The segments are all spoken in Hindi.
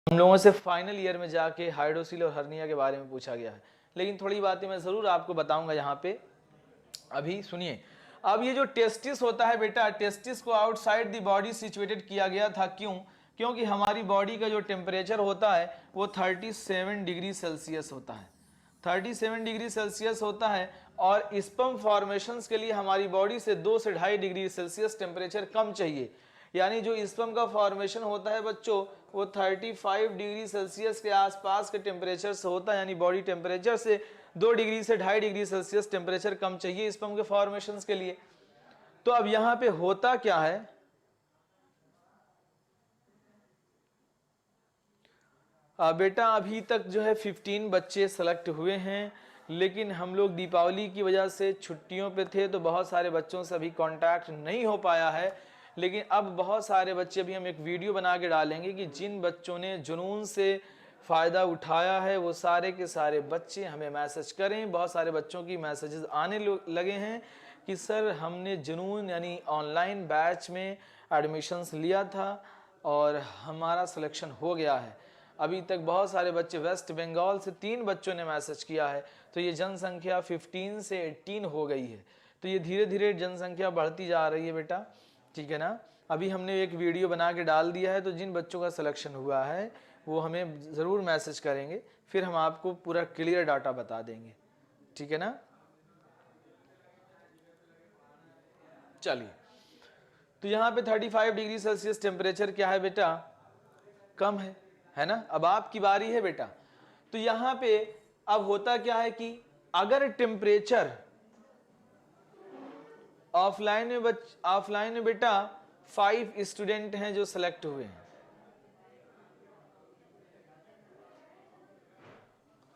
हम लोगों से फाइनल ईयर में जाके हाइड्रोसिल और हर्निया के बारे में पूछा गया है, लेकिन थोड़ी बातें मैं ज़रूर आपको बताऊंगा यहाँ पे। अभी सुनिए, अब ये जो टेस्टिस होता है बेटा, टेस्टिस को आउटसाइड द बॉडी सिचुएटेड किया गया था। क्यों? क्योंकि हमारी बॉडी का जो टेम्परेचर होता है वो 37 डिग्री सेल्सियस होता है, 37 डिग्री सेल्सियस होता है। और स्पर्म फॉर्मेशंस के लिए हमारी बॉडी से 2 से 2.5 डिग्री सेल्सियस टेम्परेचर कम चाहिए। यानी जो स्पर्म का फॉर्मेशन होता है बच्चों, वो 35 डिग्री सेल्सियस के आसपास के टेम्परेचर से होता है, यानी बॉडी टेम्परेचर से 2 डिग्री से 2.5 डिग्री सेल्सियस टेम्परेचर कम चाहिए स्पर्म के फॉर्मेशंस के लिए। तो अब यहां पे होता क्या है, बेटा अभी तक जो है 15 बच्चे सेलेक्ट हुए हैं, लेकिन हम लोग दीपावली की वजह से छुट्टियों पे थे तो बहुत सारे बच्चों से अभी कांटेक्ट नहीं हो पाया है। लेकिन अब बहुत सारे बच्चे, भी हम एक वीडियो बना के डालेंगे कि जिन बच्चों ने जुनून से फ़ायदा उठाया है वो सारे के सारे बच्चे हमें मैसेज करें। बहुत सारे बच्चों की मैसेजेस आने लगे हैं कि सर हमने जुनून यानी ऑनलाइन बैच में एडमिशन्स लिया था और हमारा सिलेक्शन हो गया है। अभी तक बहुत सारे बच्चे, वेस्ट बंगाल से 3 बच्चों ने मैसेज किया है। तो ये जनसंख्या 15 से 18 हो गई है। तो ये धीरे धीरे जनसंख्या बढ़ती जा रही है बेटा, ठीक है ना। अभी हमने एक वीडियो बना के डाल दिया है, तो जिन बच्चों का सिलेक्शन हुआ है वो हमें ज़रूर मैसेज करेंगे, फिर हम आपको पूरा क्लियर डाटा बता देंगे, ठीक है ना। चलिए, तो यहाँ पे 35 डिग्री सेल्सियस टेम्परेचर क्या है बेटा, कम है ना। अब आपकी बारी है बेटा। तो यहाँ पे अब होता क्या है कि अगर टेम्परेचर ऑफलाइन में बेटा 5 स्टूडेंट हैं जो सेलेक्ट हुए हैं,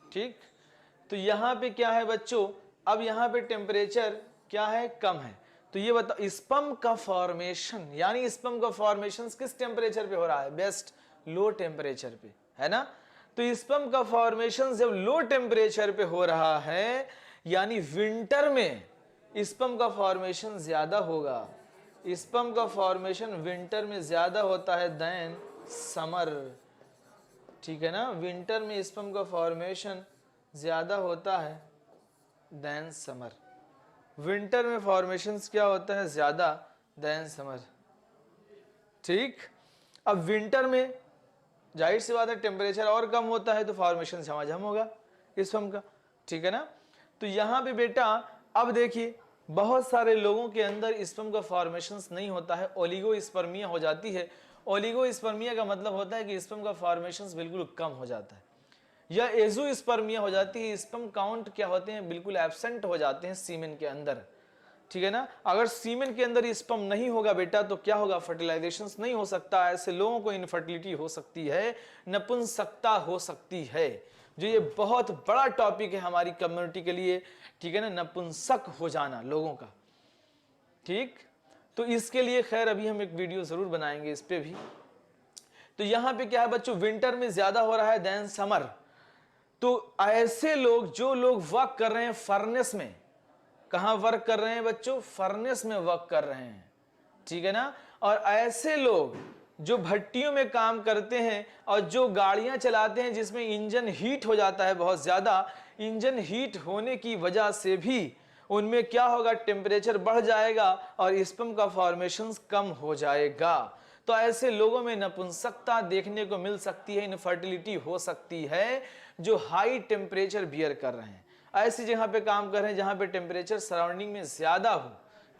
ठीक। तो यहां पे क्या है बच्चों, अब यहां पे टेम्परेचर क्या है, कम है। तो ये बताओ स्पर्म का फॉर्मेशन, यानी स्पर्म का फॉर्मेशन किस टेम्परेचर पे हो रहा है, बेस्ट लो टेम्परेचर पे, है ना। तो स्पर्म का फॉर्मेशन जब लो टेम्परेचर पे हो रहा है, यानी विंटर में स्पर्म का फॉर्मेशन ज्यादा होगा। स्पर्म का फॉर्मेशन विंटर में ज्यादा होता है देन समर, ठीक है ना। विंटर में स्पर्म का फॉर्मेशन ज्यादा होता है देन समर। विंटर में फॉर्मेशंस क्या होता है, ज्यादा देन समर, ठीक। अब विंटर में जाहिर सी बात है टेम्परेचर और कम होता है तो फॉर्मेशन झमाझम होगा स्पर्म का, ठीक है ना। तो यहां पे बेटा अब देखिए, बहुत सारे लोगों के अंदर स्पर्म का फॉर्मेशंस नहीं होता है, ओलिगोस्पर्मिया हो जाती है। ओलिगोस्पर्मिया का मतलब होता है कि स्पर्म का फॉर्मेशंस बिल्कुल कम हो जाता है, या एजोस्पर्मिया हो जाती है, स्पर्म काउंट क्या होते हैं, बिल्कुल एब्सेंट हो जाते हैं सीमेन के अंदर, ठीक है ना। अगर सीमेन के अंदर स्पर्म नहीं होगा बेटा तो क्या होगा, फर्टिलाइजेशन नहीं हो सकता। ऐसे लोगों को इनफर्टिलिटी हो सकती है, नपुंसकता हो सकती है, जो ये बहुत बड़ा टॉपिक है हमारी कम्युनिटी के लिए, ठीक है ना, नपुंसक हो जाना लोगों का, ठीक। तो इसके लिए खैर अभी हम एक वीडियो जरूर बनाएंगे इस पे भी। तो यहां पे क्या है बच्चों, विंटर में ज्यादा हो रहा है देन समर। तो ऐसे लोग, जो लोग वर्क कर रहे हैं फर्नेस में, कहां वर्क कर रहे हैं बच्चों, फर्नेस में वर्क कर रहे हैं, ठीक है ना। और ऐसे लोग जो भट्टियों में काम करते हैं और जो गाड़ियां चलाते हैं जिसमें इंजन हीट हो जाता है बहुत ज्यादा, इंजन हीट होने की वजह से भी उनमें क्या होगा, टेम्परेचर बढ़ जाएगा और स्पर्म का फॉर्मेशन कम हो जाएगा। तो ऐसे लोगों में नपुंसकता देखने को मिल सकती है, इनफर्टिलिटी हो सकती है, जो हाई टेम्परेचर बियर कर रहे हैं, ऐसी जगह पे काम कर रहे हैं जहां पे टेम्परेचर सराउंडिंग में ज्यादा हो,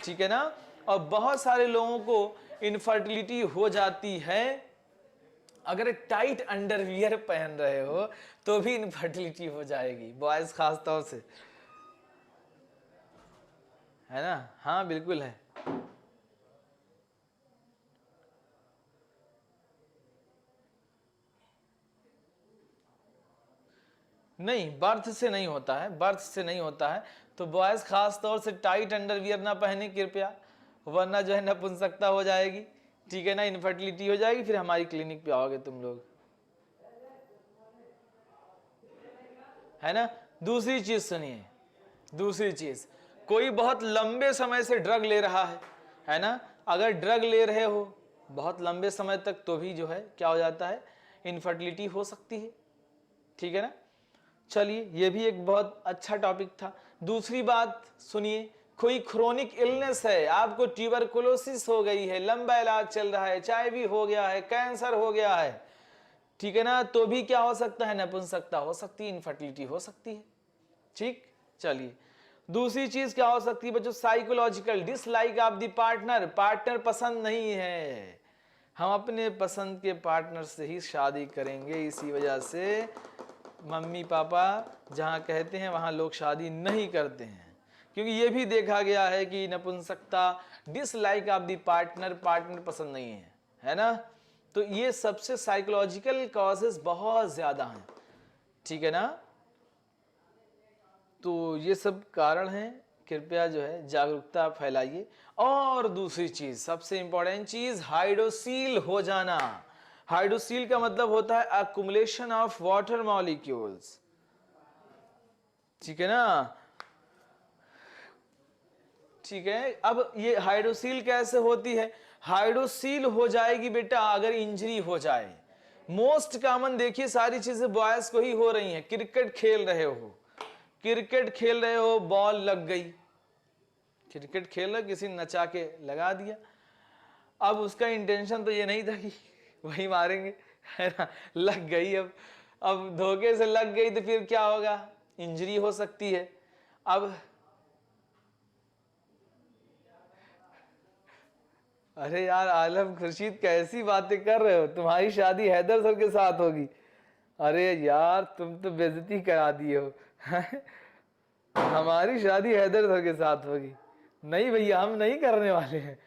ठीक है ना। और बहुत सारे लोगों को इनफर्टिलिटी हो जाती है, अगर टाइट अंडरवियर पहन रहे हो तो भी इनफर्टिलिटी हो जाएगी, बॉयज खास तौर से, है ना। हाँ बिल्कुल है। नहीं, बर्थ से नहीं होता है, बर्थ से नहीं होता है। तो बॉयज खास तौर से टाइट अंडरवियर ना पहने कृपया, वरना जो है नपुंसकता हो जाएगी, ठीक है ना, इनफर्टिलिटी हो जाएगी, फिर हमारी क्लिनिक पे आओगे तुम लोग, है ना। दूसरी चीज सुनिए, दूसरी चीज, कोई बहुत लंबे समय से ड्रग ले रहा है ना। अगर ड्रग ले रहे हो बहुत लंबे समय तक तो भी जो है क्या हो जाता है, इनफर्टिलिटी हो सकती है। ठीक है ना। चलिए, ये भी एक बहुत अच्छा टॉपिक था। दूसरी बात सुनिए, कोई क्रोनिक इलनेस है, आपको ट्यूबरकुलोसिस हो गई है, लंबा इलाज चल रहा है, HIV हो गया है, कैंसर हो गया है, ठीक है ना, तो भी क्या हो सकता है, नपुंसकता हो सकती है, इनफर्टिलिटी हो सकती है। ठीक, चलिए दूसरी चीज क्या हो सकती है बच्चों, psychological dislike of the partner, partner पसंद नहीं है, हम अपने पसंद के पार्टनर से ही शादी करेंगे, इसी वजह से मम्मी पापा जहाँ कहते हैं वहाँ लोग शादी नहीं करते हैं, क्योंकि ये भी देखा गया है कि नपुंसकता, dislike of the partner, partner पसंद नहीं है ना। तो ये सबसे साइकोलॉजिकल कॉजेस बहुत ज्यादा हैं, ठीक है ना। तो ये सब कारण हैं, कृपया जो है जागरूकता फैलाइए। और दूसरी चीज, सबसे इंपॉर्टेंट चीज, हाइड्रोसील हो जाना। हाइड्रोसील का मतलब होता है अकुमुलेशन ऑफ वाटर मॉलिक्यूल्स, ठीक है ना। ठीक है, अब ये हाइड्रोसील कैसे होती है, हाइड्रोसील हो जाएगी बेटा अगर इंजरी हो जाए। मोस्ट कॉमन देखिए सारी चीजें बॉयज को ही हो रही हैं। क्रिकेट खेल रहे हो, क्रिकेट खेल रहे हो, बॉल लग गई, क्रिकेट खेल रहे किसी नचा के लगा दिया, अब उसका इंटेंशन तो ये नहीं था कि वही मारेंगे, है ना, लग गई, अब धोखे से लग गई तो फिर क्या होगा, इंजरी हो सकती है। अब अरे यार आलम खुर्शीद कैसी बातें कर रहे हो, तुम्हारी शादी हैदर सर के साथ होगी। अरे यार तुम तो बेइज्जती करा दिए हो हमारी शादी हैदर सर के साथ होगी। नहीं भैया हम नहीं करने वाले हैं,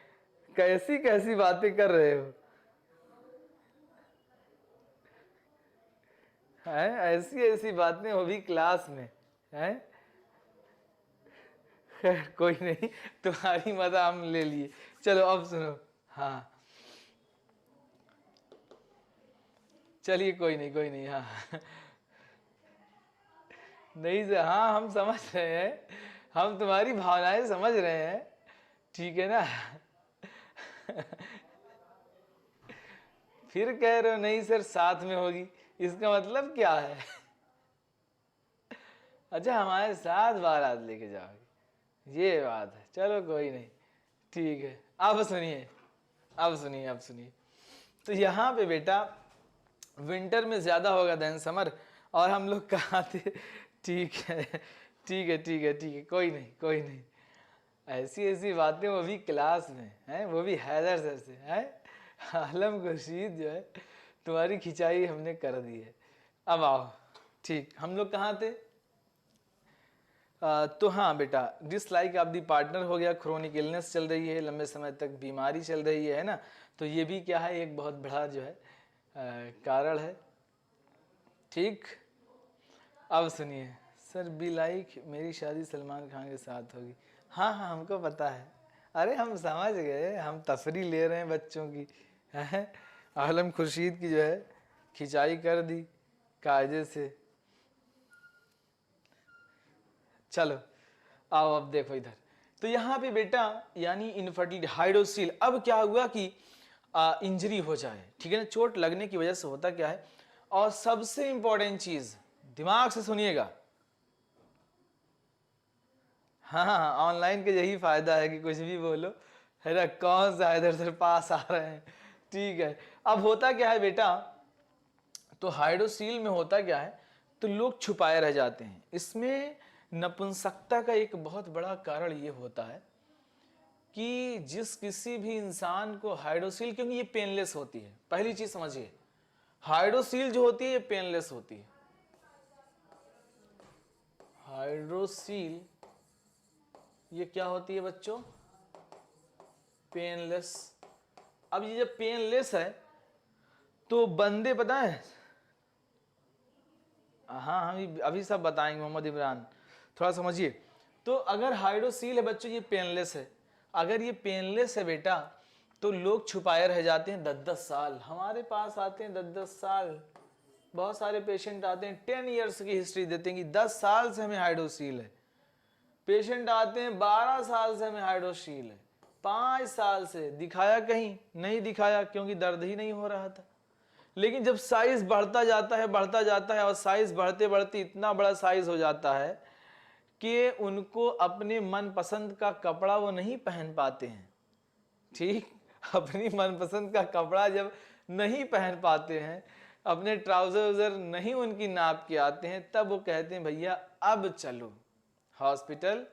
कैसी कैसी बातें कर रहे हो, हैं ऐसी ऐसी बातें, वो भी क्लास में, हैं। खैर कोई नहीं, तुम्हारी मजा हम ले लिए। चलो अब सुनो, हाँ चलिए कोई नहीं कोई नहीं, हाँ नहीं से, हाँ हम समझ रहे हैं, हम तुम्हारी भावनाएं समझ रहे हैं, ठीक है ना फिर कह रहे हो नहीं सर साथ में होगी, इसका मतलब क्या है अच्छा हमारे साथ बारात लेके जाओगे, ये बात है, चलो कोई नहीं, ठीक है। अब सुनिए, अब सुनिए, अब सुनिए, तो यहाँ पे बेटा विंटर में ज्यादा होगा देन समर, और हम लोग कहाँ थे, ठीक है ठीक है ठीक है ठीक है, कोई नहीं कोई नहीं, ऐसी ऐसी बातें, वो भी क्लास में हैं, वो भी हैदर सर से है, आलम खुर्शीद जो है तुम्हारी खिंचाई हमने कर दी है। अब आओ, ठीक, हम लोग कहाँ थे, तो हाँ बेटा, डिसलाइक ऑफ दी पार्टनर हो गया, क्रोनिक इलनेस चल रही है, लंबे समय तक बीमारी चल रही है ना, तो ये भी क्या है, एक बहुत बड़ा जो है कारण है। ठीक, अब सुनिए, सर बी लाइक मेरी शादी सलमान खान के साथ होगी, हाँ हाँ हमको पता है, अरे हम समझ गए, हम तफरी ले रहे हैं बच्चों की, है आलम खुर्शीद की जो है खिंचाई कर दी कायदे से। चलो आओ अब देखो इधर, तो यहाँ पे बेटा यानी इनफर्टिलिटी, हाइड्रोसील, अब क्या हुआ कि इंजरी हो जाए, ठीक है ना, चोट लगने की वजह से होता क्या है, और सबसे इंपॉर्टेंट चीज दिमाग से सुनिएगा, हाँ हाँ ऑनलाइन का यही फायदा है कि कुछ भी बोलो, है ना, कौन सा इधर से पास आ रहे हैं, ठीक है। अब होता क्या है बेटा, तो हाइड्रोसील में होता क्या है, तो लोग छुपाए रह जाते हैं, इसमें नपुंसकता का एक बहुत बड़ा कारण ये होता है कि जिस किसी भी इंसान को हाइड्रोसील, क्योंकि ये पेनलेस होती है, पहली चीज समझिए, हाइड्रोसील जो होती है ये पेनलेस होती है, हाइड्रोसील ये क्या होती है बच्चों, पेनलेस। अब ये जब पेनलेस है तो बंदे पता है, हाँ हम अभी सब बताएंगे मोहम्मद इमरान, थोड़ा समझिए। तो अगर हाइड्रोसील है बच्चों, ये पेनलेस है, अगर ये पेनलेस है बेटा, तो लोग छुपाए रह जाते हैं 10-10 साल, हमारे पास आते हैं 10-10 साल, बहुत सारे पेशेंट आते हैं 10 ईयर्स की हिस्ट्री देते हैं कि 10 साल से हमें हाइड्रोसील है, पेशेंट आते हैं 12 साल से हमें हाइड्रोसील है, 5 साल से, दिखाया कहीं नहीं दिखाया क्योंकि दर्द ही नहीं हो रहा था, लेकिन जब साइज बढ़ता जाता है और साइज बढ़ते बढ़ते इतना बड़ा साइज हो जाता है कि उनको अपने मनपसंद का कपड़ा वो नहीं पहन पाते हैं। ठीक, अपनी मनपसंद का कपड़ा जब नहीं पहन पाते हैं, अपने ट्राउजर उजर नहीं उनकी नाप के आते हैं, तब वो कहते हैं भैया अब चलो हॉस्पिटल,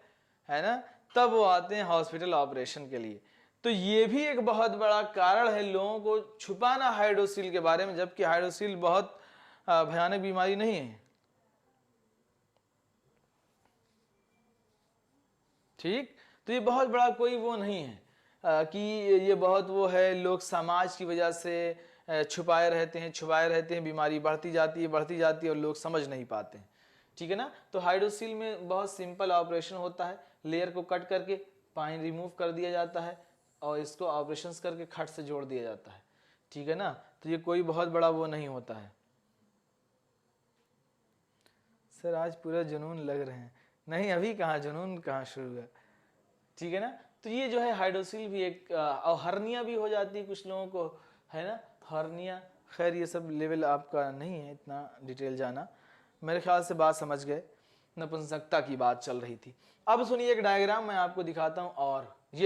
है ना, तब वो आते हैं हॉस्पिटल ऑपरेशन के लिए। तो ये भी एक बहुत बड़ा कारण है लोगों को छुपाना हाइड्रोसील के बारे में, जबकि हाइड्रोसील बहुत भयानक बीमारी नहीं है। ठीक, तो ये बहुत बड़ा कोई वो नहीं है कि ये बहुत वो है, लोग समाज की वजह से छुपाए रहते हैं, बीमारी बढ़ती जाती है और लोग समझ नहीं पाते हैं। ठीक है ना। तो हाइड्रोसील में बहुत सिंपल ऑपरेशन होता है, लेयर को कट करके पानी रिमूव कर दिया जाता है और इसको ऑपरेशन करके खट से जोड़ दिया जाता है। ठीक है ना। तो ये कोई बहुत बड़ा वो नहीं होता है। सर आज पूरा जुनून लग रहे हैं। नहीं, अभी कहाँ जुनून, कहाँ शुरू हुआ। ठीक है ना। तो ये जो है हाइड्रोसील भी एक, और हर्निया भी हो जाती है कुछ लोगों को, है ना, हर्निया। खैर ये सब लेवल आपका नहीं है इतना डिटेल जाना, मेरे ख्याल से बात समझ गए। नपुंसकता की बात चल रही थी। अब सुनिए एक डायग्राम मैं आपको दिखाता हूँ और